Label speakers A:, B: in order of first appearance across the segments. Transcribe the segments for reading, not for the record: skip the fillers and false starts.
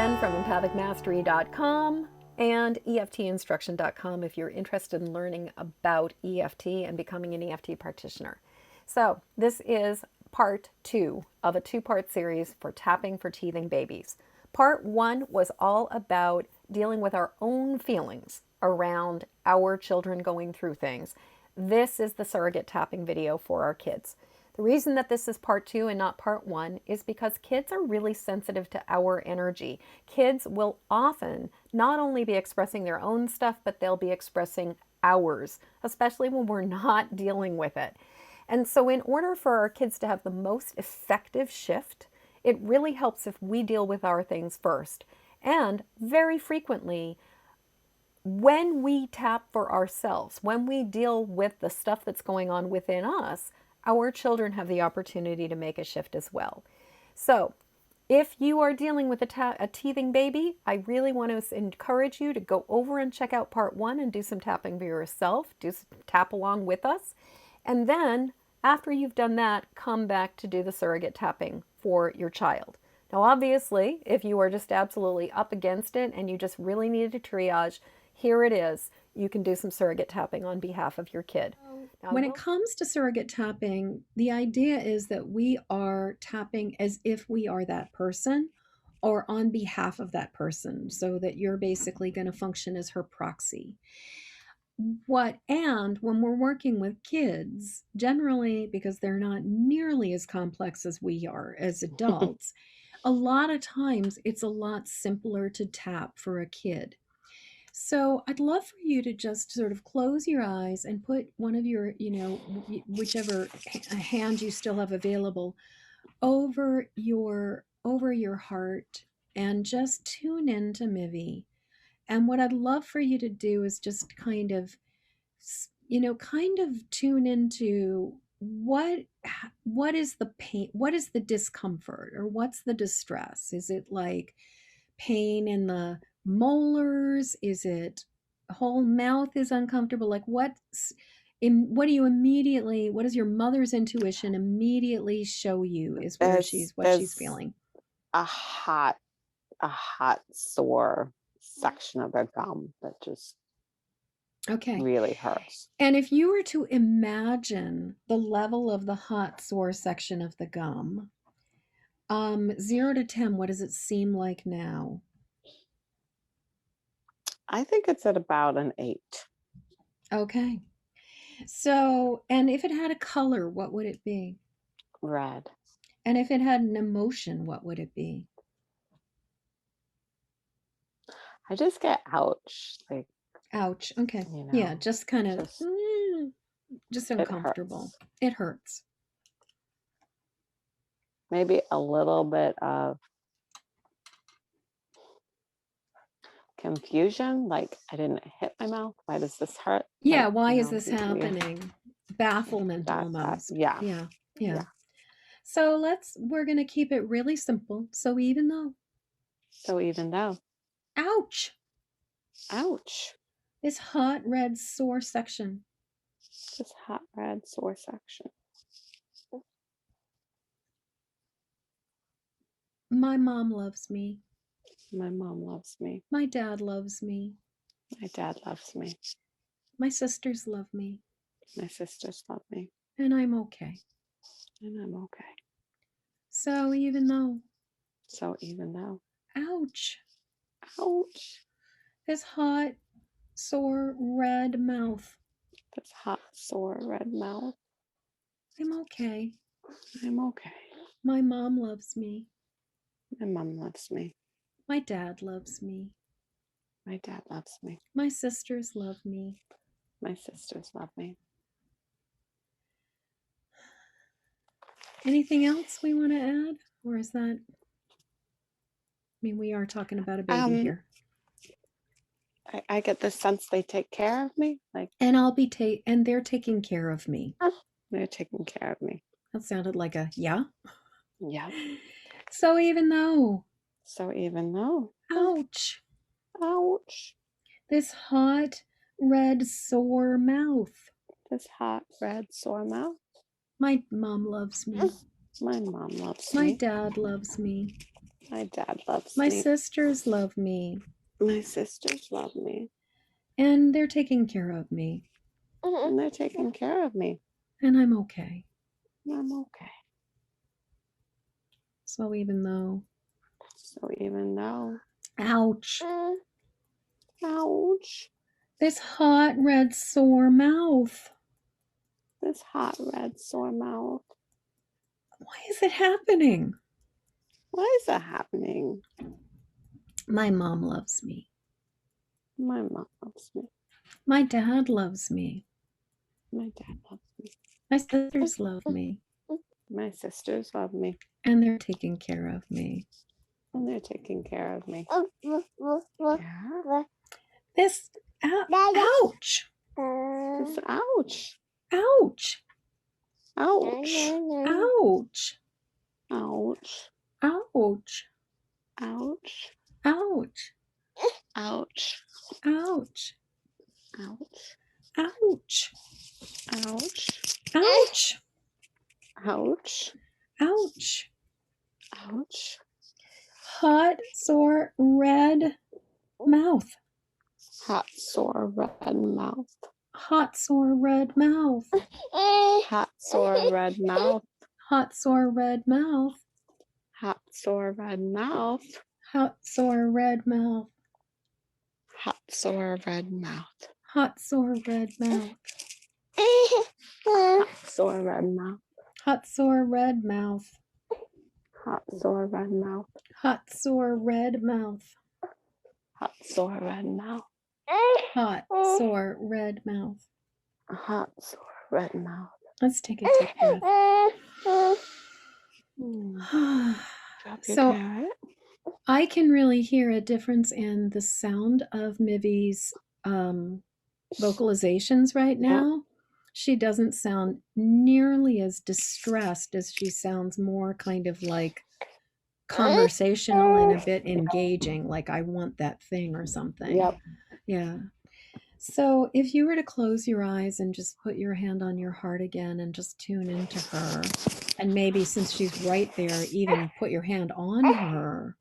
A: Jen from empathicmastery.com and EFTinstruction.com if you're interested in learning about EFT and becoming an EFT practitioner. So this is part 2 of a 2-part series for tapping for teething babies. Part 1 was all about dealing with our own feelings around our children going through things. This is the surrogate tapping video for our kids. The reason that this is part 2 and not part 1 is because kids are really sensitive to our energy. Kids will often not only be expressing their own stuff, but they'll be expressing ours, especially when we're not dealing with it. And so in order for our kids to have the most effective shift, it really helps if we deal with our things first. And very frequently, when we tap for ourselves, when we deal with the stuff that's going on within us, our children have the opportunity to make a shift as well. So if you are dealing with a teething baby, I really want to encourage you to go over and check out part 1 and do some tapping for yourself. Tap along with us. And then after you've done that, come back to do the surrogate tapping for your child. Now, obviously, if you are just absolutely up against it and you just really need a triage, here it is. You can do some surrogate tapping on behalf of your kid. Now, when it comes to surrogate tapping, the idea is that we are tapping as if we are that person or on behalf of that person, so that you're basically going to function as her proxy. And when we're working with kids, generally, because they're not nearly as complex as we are as adults, a lot of times it's a lot simpler to tap for a kid. So I'd love for you to just sort of close your eyes and put one of your, whichever hand you still have available over your heart and just tune into Mivi. And what I'd love for you to do is just kind of tune into what is the pain, what is the discomfort, or what's the distress? Is it like pain in the molars? Is it whole mouth is uncomfortable? Like what does your mother's intuition immediately show you is where she's feeling?
B: A hot sore section of the gum that just really hurts.
A: And if you were to imagine the level of the hot sore section of the gum, 0 to 10, what does it seem like now?
B: I think it's at about an 8.
A: Okay. So, and if it had a color, what would it be?
B: Red.
A: And if it had an emotion, what would it be?
B: I just get ouch. Like,
A: ouch. Okay. Yeah, just kind of just uncomfortable. It hurts.
B: Maybe a little bit of confusion, like I didn't hit my mouth. Why does this hurt?
A: Yeah, like, why is this happening? Bafflement almost. Yeah. So we're going to keep it really simple. So even though. Ouch.
B: Ouch.
A: This hot, red, sore section.
B: This hot, red, sore section.
A: My mom loves me.
B: My mom loves me.
A: My dad loves me.
B: My dad loves me.
A: My sisters love me.
B: My sisters love me.
A: And I'm okay.
B: And I'm okay.
A: So even though.
B: Ouch.
A: Ouch. This hot, sore, red mouth.
B: This hot, sore, red mouth.
A: I'm okay.
B: I'm okay.
A: My mom loves me.
B: My mom loves me.
A: My dad loves me.
B: My dad loves me.
A: My sisters love me.
B: My sisters love me.
A: Anything else we want to add? Or is that... I mean, we are talking about a baby here.
B: I get the sense they take care of me.
A: And and they're taking care of me.
B: They're taking care of me.
A: That sounded like a yeah.
B: Yeah.
A: So even though.
B: Ouch. Ouch.
A: This hot, red, sore mouth.
B: This hot, red, sore mouth.
A: My mom loves me.
B: My mom loves
A: me.
B: My
A: dad loves me.
B: My dad loves
A: My
B: me.
A: sisters love me.
B: My sisters love me.
A: And they're taking care of me.
B: And they're taking care of me.
A: And I'm okay.
B: I'm okay.
A: So even though. Ouch.
B: Ouch.
A: This hot, red, sore mouth.
B: This hot, red, sore mouth.
A: Why is it happening?
B: Why is that happening?
A: My mom loves me.
B: My mom loves me.
A: My dad loves me.
B: My dad loves me.
A: My sisters love me.
B: My sisters love me.
A: And they're taking care of me.
B: And they're taking care of me.
A: Yeah.
B: This,
A: ouch.
B: This, ouch.
A: Ouch.
B: Ouch.
A: Ouch.
B: Ouch.
A: Ouch.
B: Ouch.
A: Ouch.
B: Ouch.
A: Ouch.
B: Ouch.
A: Ouch.
B: Ouch.
A: Ouch.
B: Ouch.
A: Ouch.
B: Ouch.
A: Hot, sore, red mouth.
B: Hot, sore, red mouth.
A: Hot, sore, red mouth.
B: Hot, sore, red mouth.
A: Hot, sore, red mouth.
B: Hot, sore, red mouth.
A: Hot, sore, red mouth.
B: Hot, sore, red mouth.
A: Hot, sore, red mouth.
B: Hot, sore, red mouth.
A: Hot, sore, red mouth.
B: Hot, sore, red mouth.
A: Hot, sore, red mouth.
B: Hot, sore, red mouth.
A: Hot, sore, red mouth.
B: Hot, sore, red mouth.
A: Let's take a deep breath. So I can really hear a difference in the sound of Mivi's vocalizations right now. She doesn't sound nearly as distressed as she sounds more kind of like conversational and a bit engaging, like I want that thing or something.
B: Yep.
A: Yeah. So if you were to close your eyes and just put your hand on your heart again and just tune into her, and maybe since she's right there, even put your hand on her.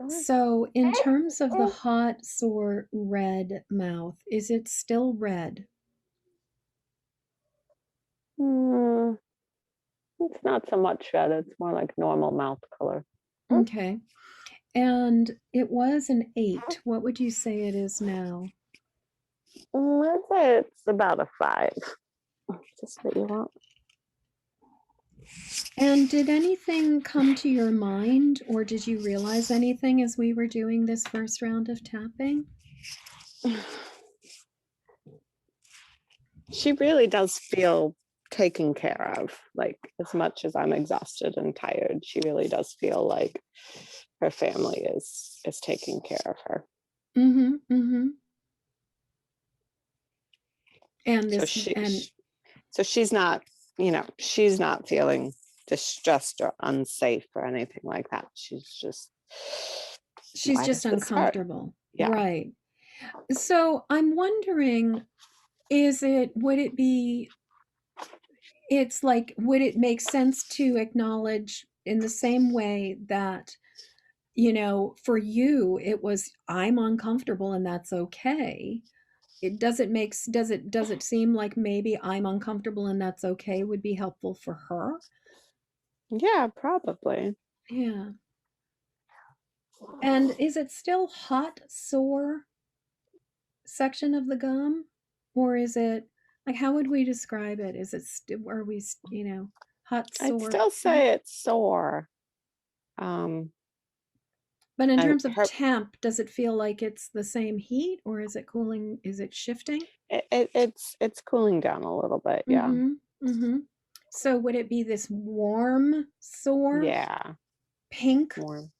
A: So in terms of the hot, sore, red mouth, is it still red?
B: It's not so much red. It's more like normal mouth color.
A: Okay. And it was an 8. What would you say it is now?
B: I'd say it's about a 5. Just what you want.
A: And did anything come to your mind, or did you realize anything as we were doing this first round of tapping?
B: She really does feel taken care of. Like, as much as I'm exhausted and tired, she really does feel like her family is taking care of her.
A: Mm-hmm. Mm-hmm. And this,
B: so she's not, she's not feeling distressed or unsafe or anything like that. She's just
A: uncomfortable.
B: Yeah.
A: Right. So I'm wondering, would it make sense to acknowledge in the same way that, for you, it was, I'm uncomfortable and that's okay. Does it seem like maybe I'm uncomfortable and that's okay would be helpful for her?
B: Yeah, probably.
A: Yeah. And is it still hot, sore section of the gum? Or is it, like, how would we describe it? Is it, are we, hot, sore?
B: I'd still say it's sore.
A: But in terms of temp, does it feel like it's the same heat, or is it cooling? Is it shifting?
B: It's cooling down a little bit. Yeah.
A: Mm-hmm. Mm-hmm. So would it be this warm, sore?
B: Yeah.
A: Pink?
B: Warm,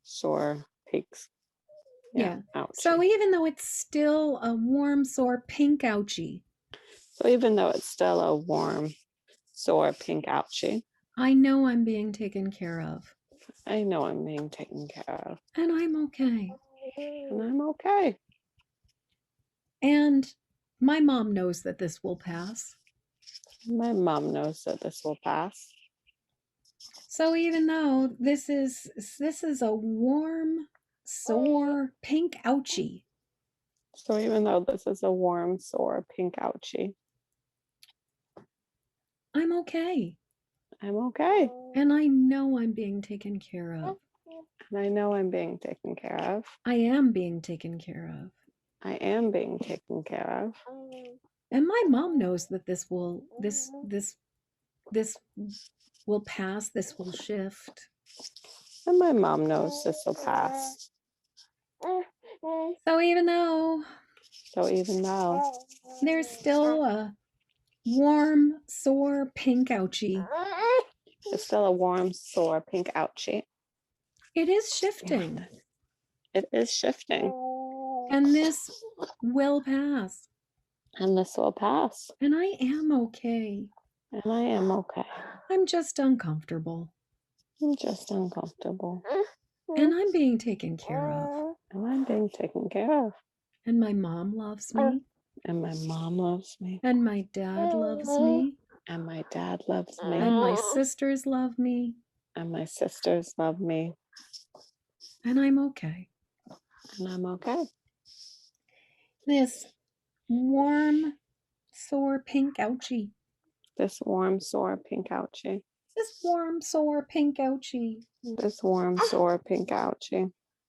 B: sore, pinks.
A: Yeah. So even though it's still a warm, sore, pink ouchie.
B: So even though it's still a warm, sore, pink ouchie.
A: I know I'm being taken care of.
B: I know I'm being taken care of.
A: And I'm okay.
B: And I'm okay.
A: And my mom knows that this will pass.
B: My mom knows that this will pass.
A: So even though this is a warm, sore, pink ouchie,
B: So even though this is a warm, sore, pink ouchie,
A: I'm okay.
B: I'm okay.
A: And I know I'm being taken care of.
B: And I know I'm being taken care of.
A: I am being taken care of.
B: I am being taken care of.
A: And my mom knows that this will pass, this will shift.
B: And my mom knows this will pass.
A: So even though there's still a warm, sore, pink ouchie,
B: there's still a warm, sore, pink ouchie.
A: it is shifting.
B: It is shifting.
A: And this will pass.
B: And this will pass.
A: And I am okay.
B: And I am okay.
A: I'm just uncomfortable.
B: I'm just uncomfortable.
A: And I'm being taken care of.
B: And I'm being taken care of.
A: And my mom loves me.
B: And my mom loves me.
A: And my dad loves me.
B: And my dad loves me.
A: And my sisters love me.
B: And my sisters love me.
A: And I'm okay.
B: And I'm okay.
A: This warm, sore, pink ouchie.
B: This warm, sore, pink ouchie.
A: This warm, sore, pink ouchie.
B: This warm, sore, pink ouchie.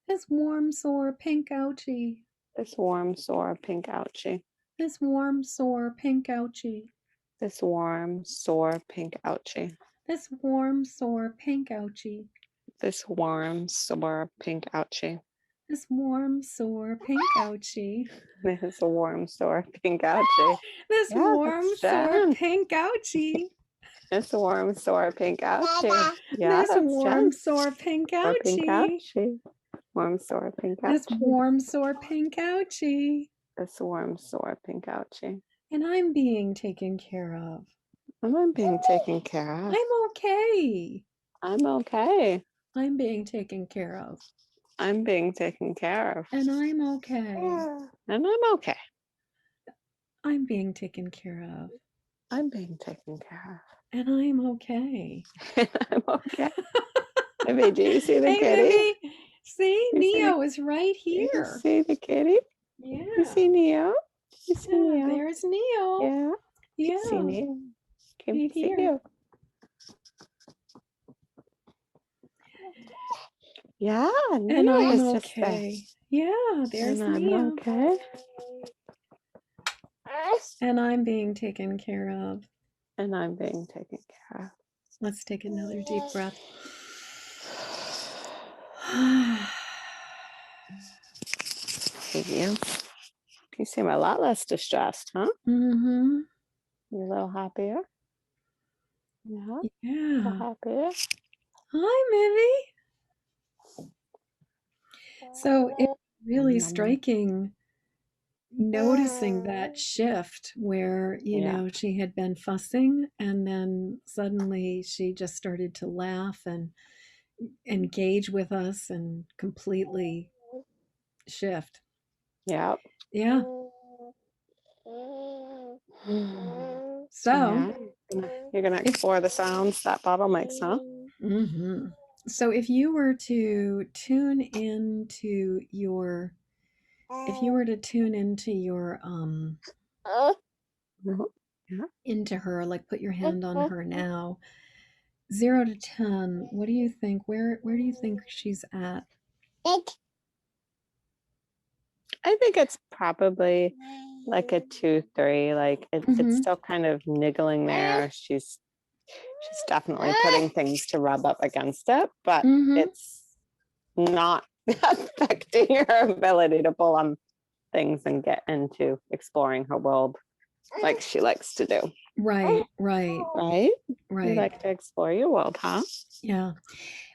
A: This warm, sore, pink ouchie.
B: This warm, sore, pink ouchie.
A: This warm, sore, pink ouchie.
B: This warm, sore, pink ouchie.
A: This warm, sore, pink ouchie.
B: This warm, sore, pink ouchie.
A: This warm, sore, pink ouchie.
B: This is a warm, sore, pink ouchie.
A: This warm, sore,
B: Jen.
A: pink ouchie.
B: This warm, sore, pink ouchie. Yeah,
A: This
B: that's
A: warm,
B: Jen.
A: sore, pink
B: Sore, pink
A: ouchie.
B: ouchie. Warm, sore, pink
A: This
B: ouchie.
A: warm, sore, pink ouchie.
B: This warm, sore, pink ouchie.
A: And I'm being taken care of.
B: And I'm being taken care of.
A: I'm okay.
B: I'm okay.
A: I'm being taken care of.
B: I'm being taken care of.
A: And I'm okay.
B: And I'm okay.
A: I'm being taken care of.
B: I'm being taken care
A: And I'm okay.
B: of. I'm okay. Hey, do you see the
A: Hey,
B: kitty?
A: Vivi. See,
B: You see
A: Neo is right
B: You
A: here.
B: see the kitty?
A: Yeah.
B: You see Neo? You see
A: Yeah,
B: Neo?
A: there's Neo.
B: Yeah.
A: Yeah.
B: You see Neo? Can
A: Right
B: you see
A: here.
B: you? Yeah,
A: And
B: Neo
A: I'm
B: is just there.
A: okay. Yeah, there's
B: And I'm
A: Neo.
B: okay.
A: And I'm being taken care of.
B: And I'm being taken care of.
A: Let's take another deep breath.
B: You. You seem a lot less distressed, huh?
A: Mm-hmm.
B: You're a little happier. Yeah, a little
A: Yeah.
B: happier.
A: Hi, Mivy. So it's really striking noticing that shift where,
B: Yeah.
A: she had been fussing and then suddenly she just started to laugh and engage with us and completely shift.
B: Yep.
A: Yeah. So,
B: Yeah. You're gonna explore the sounds that bottle makes, huh?
A: mm-hmm. So if you were to tune into your into her, like put your hand on her now, 0 to 10, what do you think? Where do you think she's at?
B: I think it's probably like a 2, 3. Like it's still kind of niggling there. She's definitely putting things to rub up against it, but it's not affecting her ability to pull on things and get into exploring her world like she likes to do.
A: Right.
B: You like to explore your world, huh?
A: Yeah.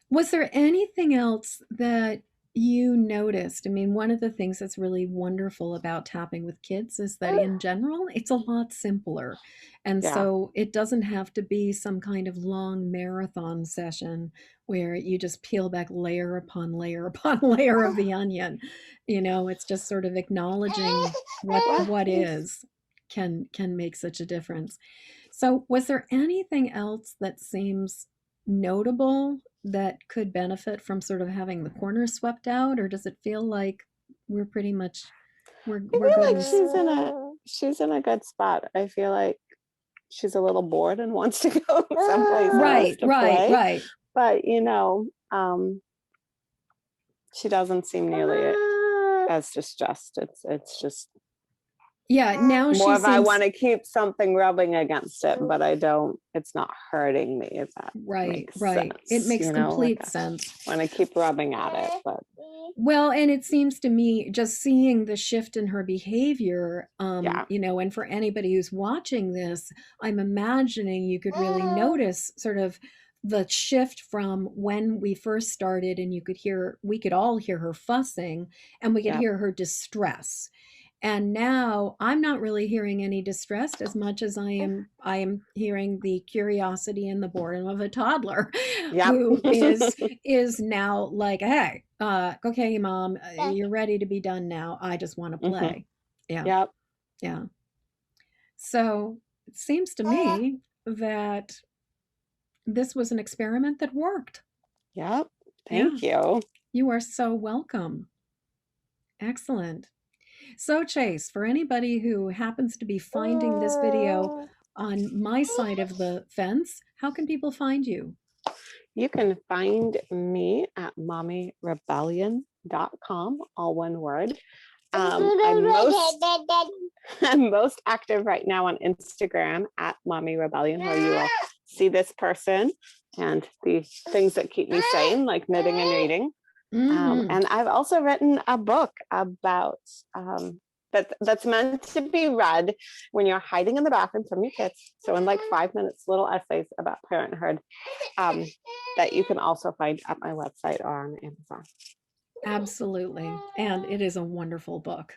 A: Was there anything else that you noticed? I mean, one of the things that's really wonderful about tapping with kids is that in general, it's a lot simpler. And so it doesn't have to be some kind of long marathon session where you just peel back layer upon layer upon layer of the onion. It's just sort of acknowledging what is can make such a difference. So was there anything else that seems notable that could benefit from sort of having the corners swept out, or does it feel like we're pretty much we're
B: I
A: good?
B: feel like she's in a good spot. I feel like she's a little bored and wants to go someplace else to play.
A: Right.
B: But she doesn't seem nearly as distressed. It's just
A: now
B: more of I want to keep something rubbing against it, but I don't. It's not hurting me. If that makes sense.
A: It makes complete sense.
B: I want to keep rubbing at it, but
A: well, and it seems to me just seeing the shift in her behavior, and for anybody who's watching this, I'm imagining you could really notice sort of the shift from when we first started, and we could all hear her fussing, and we could hear her distress. And now I'm not really hearing any distress as much as I am hearing the curiosity and the boredom of a toddler who is now like, hey, okay, mom, you're ready to be done now. I just want to play. Yeah. So it seems to me that this was an experiment that worked.
B: Yep. Thank you.
A: You are so welcome. Excellent. So Chase, for anybody who happens to be finding this video on my side of the fence, how can people find you?
B: You can find me at mommyrebellion.com, all one word. I'm most active right now on Instagram at Mommy Rebellion, where you will see this person and the things that keep me sane, like knitting and reading. And I've also written a book about that's meant to be read when you're hiding in the bathroom from your kids. So in like 5 minutes, little essays about parenthood that you can also find at my website or on Amazon.
A: Absolutely. And it is a wonderful book.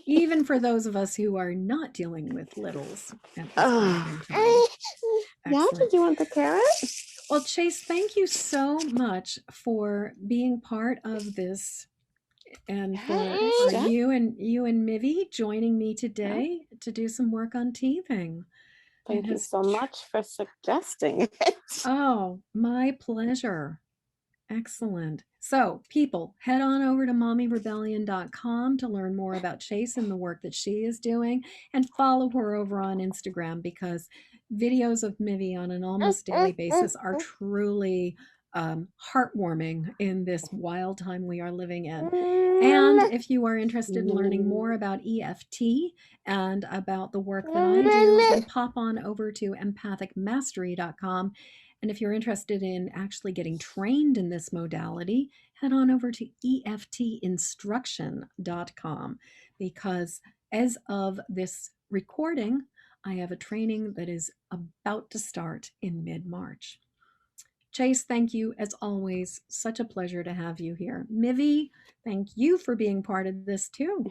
A: Even for those of us who are not dealing with littles.
B: Did you want the carrot?
A: Well, Chase, thank you so much for being part of this, and for you and Mivy joining me today to do some work on teething.
B: Thank you so much for suggesting it.
A: Oh, my pleasure. Excellent. So people, head on over to mommyrebellion.com to learn more about Chase and the work that she is doing, and follow her over on Instagram, because videos of Mivy on an almost daily basis are truly heartwarming in this wild time we are living in. And if you are interested in learning more about EFT and about the work that I do, then pop on over to empathicmastery.com. And if you're interested in actually getting trained in this modality, head on over to EFTinstruction.com, because as of this recording, I have a training that is about to start in mid-March. Chase, thank you as always. Such a pleasure to have you here. Mivy, thank you for being part of this too.